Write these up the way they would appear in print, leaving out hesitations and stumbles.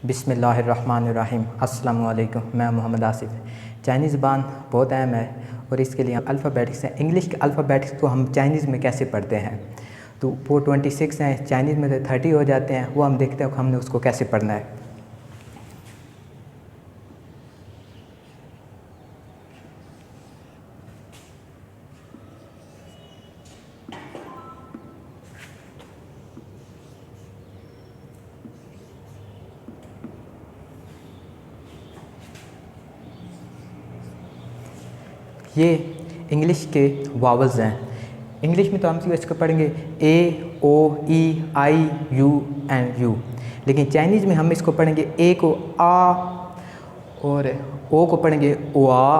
बिस्मिल्लाहिर्रहमानिर्रहीम। अस्सलामु अलैकुम। मैं मोहम्मद आसिफ। चाइनीज़ ज़बान बहुत अहम है और इसके लिए अल्फ़ाबेटिक्स हैं। इंग्लिश के अल्फ़ाबेटिक्स को हम चाइनीज़ में कैसे पढ़ते हैं, तो वो 26 हैं, चाइनीज़ में तो 30 हो जाते हैं। वो हम देखते हैं कि हमने उसको कैसे पढ़ना है। ये इंग्लिश के वावल्स हैं। इंग्लिश में तो हम इसको पढ़ेंगे ए, ओ, ई, आई, यू एंड यू, लेकिन चाइनीज़ में हम इसको पढ़ेंगे ए को आ और ओ को पढ़ेंगे ओ आ।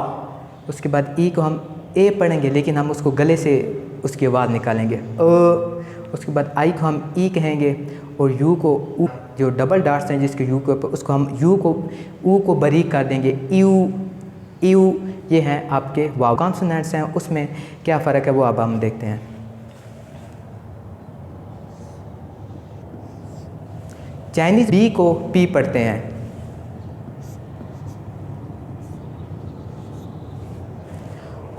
उसके बाद ई को हम ए पढ़ेंगे, लेकिन हम उसको गले से उसकी आवाज़ निकालेंगे उसके बाद आई को हम ई कहेंगे और यू को ऊ। जो डबल डॉट्स हैं जिसके यू के ऊपर, उसको हम यू को ऊ को बारीक कर देंगे यू यू। ये हैं आपके वाव कॉन्सोनेंट्स हैं। उसमें क्या फ़र्क है वो अब हम देखते हैं। चाइनीज़ बी को पी पढ़ते हैं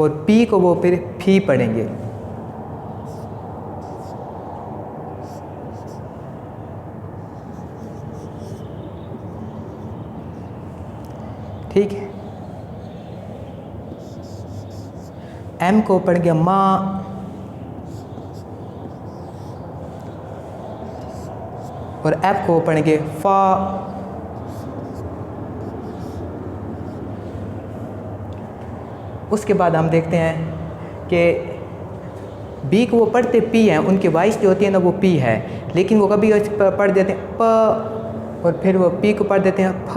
और पी को वो फिर फी पढ़ेंगे। ठीक है। एम को पढ़ेंगे माँ और एफ को पढ़ेंगे फा। उसके बाद हम देखते हैं कि बी को वो पढ़ते पी हैं, उनकी वॉइस जो होती है ना वो पी है, लेकिन वो कभी पढ़ देते हैं प और फिर वो पी को पढ़ देते हैं फ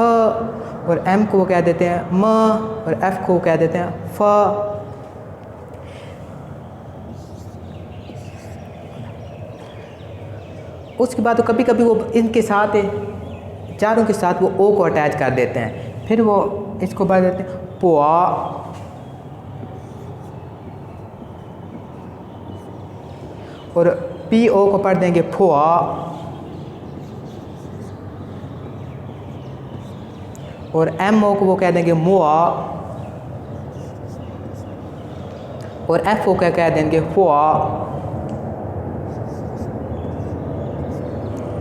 और एम को वो कह देते हैं म और एफ को कह देते हैं फ। उसके बाद तो कभी कभी वो इनके साथ चारों के साथ वो ओ को अटैच कर देते हैं, फिर वो इसको पढ़ देते हैं पुआ और पी ओ को पढ़ देंगे फुआ और एम ओ को वो कह देंगे मुआ और एफ ओ को कह देंगे फुआ।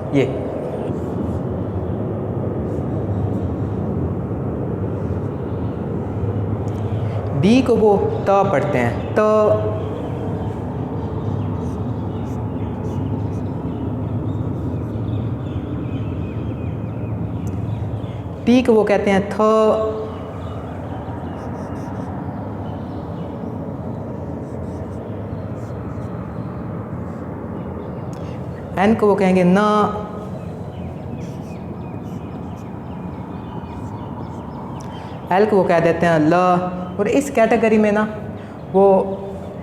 ये डी को वो त पढ़ते हैं त। टी को वो कहते हैं थ। एन को वो कहेंगे न। एल को वो कह देते हैं ल। और इस कैटेगरी में ना वो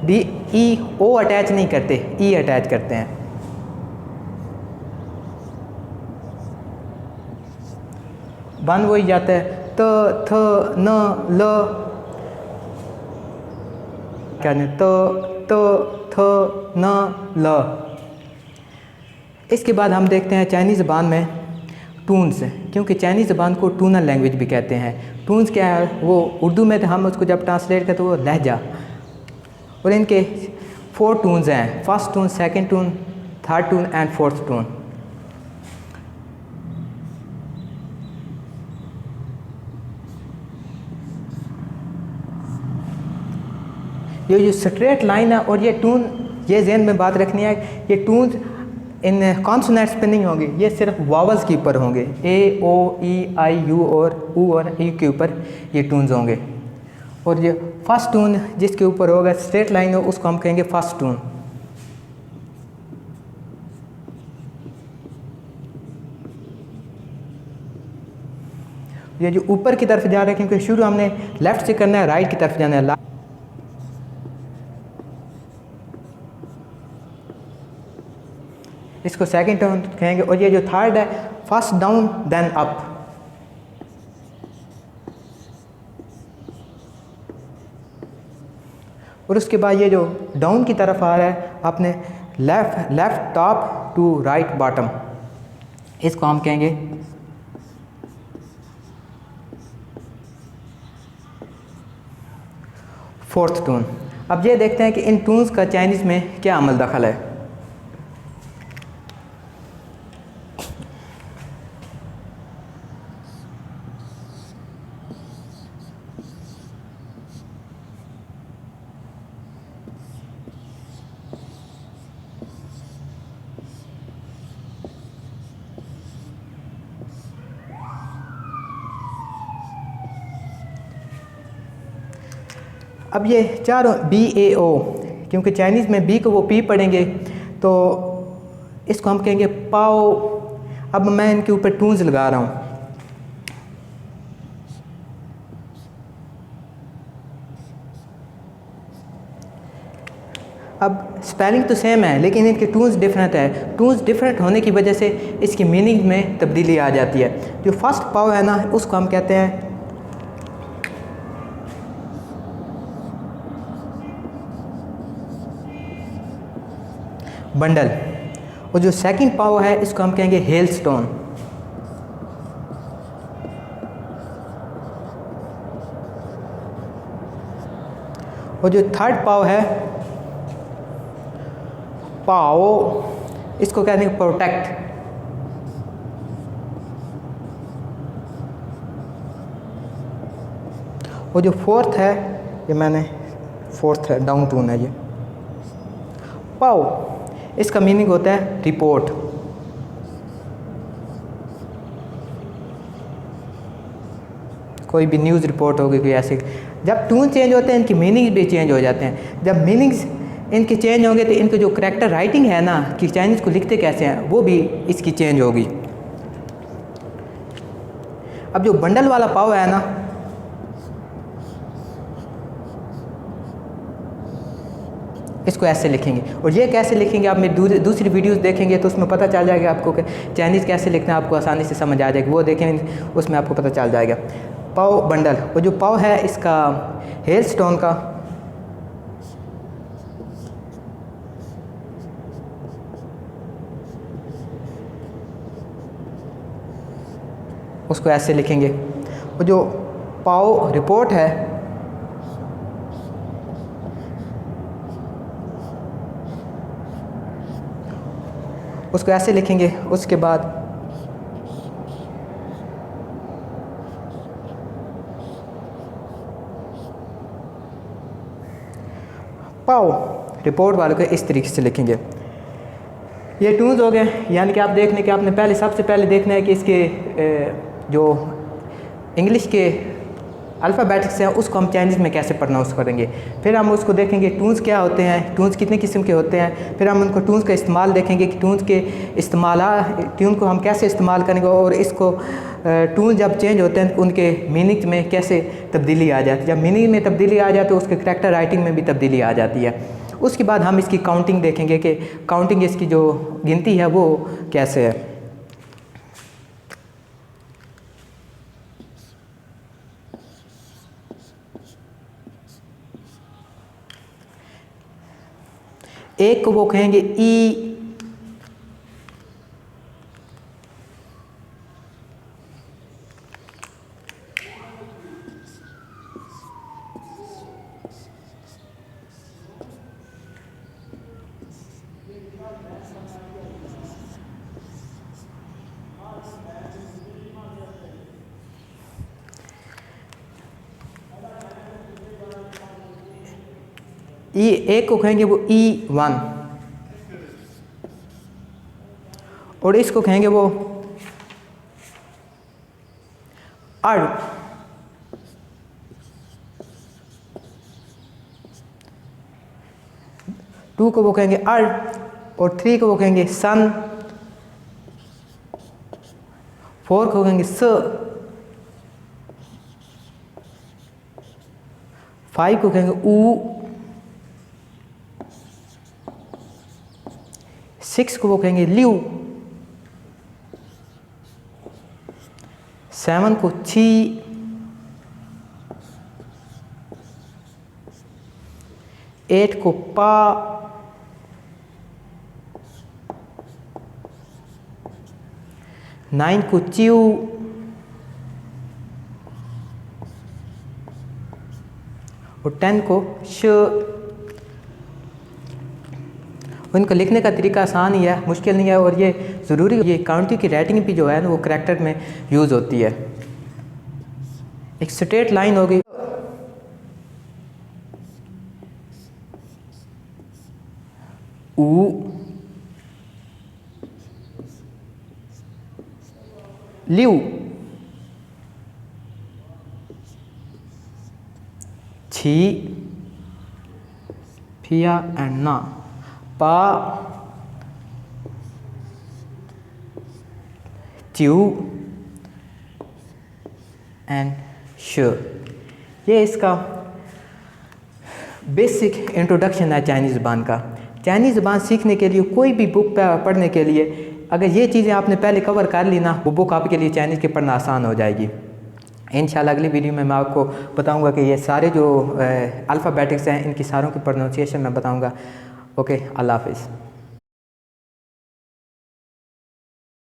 डी ई ओ अटैच नहीं करते, ई अटैच करते हैं। बन वही जाता है त थ न ल। क्या नहीं त थ न ल। इसके बाद हम देखते हैं चाइनीज़ ज़बान में टून्स, क्योंकि चाइनीज़ ज़बान को टूनल लैंग्वेज भी कहते हैं। टून्स क्या है, वो उर्दू में तो हम उसको जब ट्रांसलेट करते हैं वो लहजा, और इनके 4 टून्स हैं, first tune, second tune, third tune and fourth tune. ये जो स्ट्रेट लाइन है और ये टून, ये ज़हन में बात रखनी है, ये टून्स इन कॉन्सोनेंट्स पे नहीं होंगे, ये सिर्फ वावल्स के ऊपर होंगे। ए, ओ, ई, आई, यू और ऊ और ई के ऊपर ये टून्स होंगे। और ये फर्स्ट टून जिसके ऊपर होगा स्ट्रेट लाइन हो उसको हम कहेंगे फर्स्ट टून। ये जो ऊपर की तरफ जा रहा है, क्योंकि शुरू हमने लेफ़्ट से करना है, राइट की तरफ जाना है। इसको सेकंड टोन कहेंगे। और ये जो थर्ड है, फर्स्ट डाउन देन अप। और उसके बाद ये जो डाउन की तरफ आ रहा है, आपने left top to right bottom, इसको हम कहेंगे फोर्थ टून। अब ये देखते हैं कि इन टून्स का चाइनीज़ में क्या अमल दखल है। अब ये चारों BAO, क्योंकि चाइनीज़ में बी को वो पी पढ़ेंगे तो इसको हम कहेंगे पाओ। अब मैं इनके ऊपर टून्स लगा रहा हूँ। अब स्पेलिंग तो सेम है लेकिन इनके टून्स डिफरेंट है। टून्स डिफरेंट होने की वजह से इसकी मीनिंग में तब्दीली आ जाती है। जो फर्स्ट पाओ है ना, उसको हम कहते हैं बंडल, और जो सेकंड पाव है इसको हम कहेंगे हेल स्टोन। और जो थर्ड पाव है पाओ, इसको कहते हैं प्रोटेक्ट। और जो फोर्थ है, ये मैंने फोर्थ है, डाउन टून है ये पाओ, इसका मीनिंग होता है रिपोर्ट। कोई भी न्यूज़ रिपोर्ट होगी, कोई ऐसे। जब टून चेंज होते हैं इनकी मीनिंग भी चेंज हो जाते हैं। जब मीनिंग्स इनके चेंज होंगे तो इनके जो करैक्टर राइटिंग है ना, कि चाइनीज़ को लिखते कैसे हैं, वो भी इसकी चेंज होगी। अब जो बंडल वाला पाव है ना, इसको ऐसे लिखेंगे। और ये कैसे लिखेंगे आप मेरी दूसरी वीडियोस देखेंगे तो उसमें पता चल जाएगा आपको कि चाइनीज़ कैसे लिखना है, आपको आसानी से समझ आ जाएगी। वो देखेंगे, उसमें आपको पता चल जाएगा। पाव बंडल, और जो पाव है इसका हेल स्टोन का, उसको ऐसे लिखेंगे। और जो पाव रिपोर्ट है, उसको ऐसे लिखेंगे। उसके बाद पाओ रिपोर्ट वालों को इस तरीके से लिखेंगे। ये टूल्स हो गए, यानी कि आप देखने के आपने पहले सबसे पहले देखना है कि इसके जो इंग्लिश के अल्फ़ाबेटिक्स हैं उसको हम चाइनीज़ में कैसे प्रोनाउंस करेंगे। फिर हम उसको देखेंगे टून्स क्या होते हैं, टून्स कितने किस्म के होते हैं। फिर हम उनको टून्स का इस्तेमाल देखेंगे कि टून्स के ट्यून को हम कैसे इस्तेमाल करेंगे, और इसको टून जब चेंज होते हैं उनके मीनिंग में कैसे तब्दीली आ जाती है। जब मीनिंग में तब्दीली आ जाती है तो उसके करैक्टर राइटिंग में भी तब्दीली आ जाती है। उसके बाद हम इसकी काउंटिंग देखेंगे कि काउंटिंग, इसकी जो गिनती है वो कैसे है। एक को वो कहेंगे ई, एक को कहेंगे वो E1, और इसको कहेंगे वो अड़। टू को वो कहेंगे अड़, और थ्री को वो कहेंगे सन, फोर को कहेंगे स, फाइव को कहेंगे ऊ, सिक्स को वो कहेंगे ल्यू, सेवन को छी, एट को पा, नाइन को च्यू, 10 और 10 को श। उनका लिखने का तरीका आसान ही है, मुश्किल नहीं है, और ये ज़रूरी, ये काउंटी की राइटिंग भी जो है ना वो करैक्टर में यूज़ होती है। एक स्ट्रेट लाइन होगी, ऊ लिव, छी फिया एंड ना, पा च्यू एंड श। ये इसका बेसिक इंट्रोडक्शन है चाइनीज़ ज़बान का। चाइनीज़ ज़बान सीखने के लिए कोई भी बुक पढ़ने के लिए अगर ये चीज़ें आपने पहले कवर कर ली ना, वो बुक आपके लिए चाइनीज़ के पढ़ना आसान हो जाएगी। इंशाल्लाह अगली वीडियो में मैं आपको बताऊंगा कि ये सारे जो अल्फ़ाबेटिक्स हैं इनकी सारों की प्रोनाउंसिएशन मैं बताऊंगा। ओके, अल्लाह हाफ़िज़।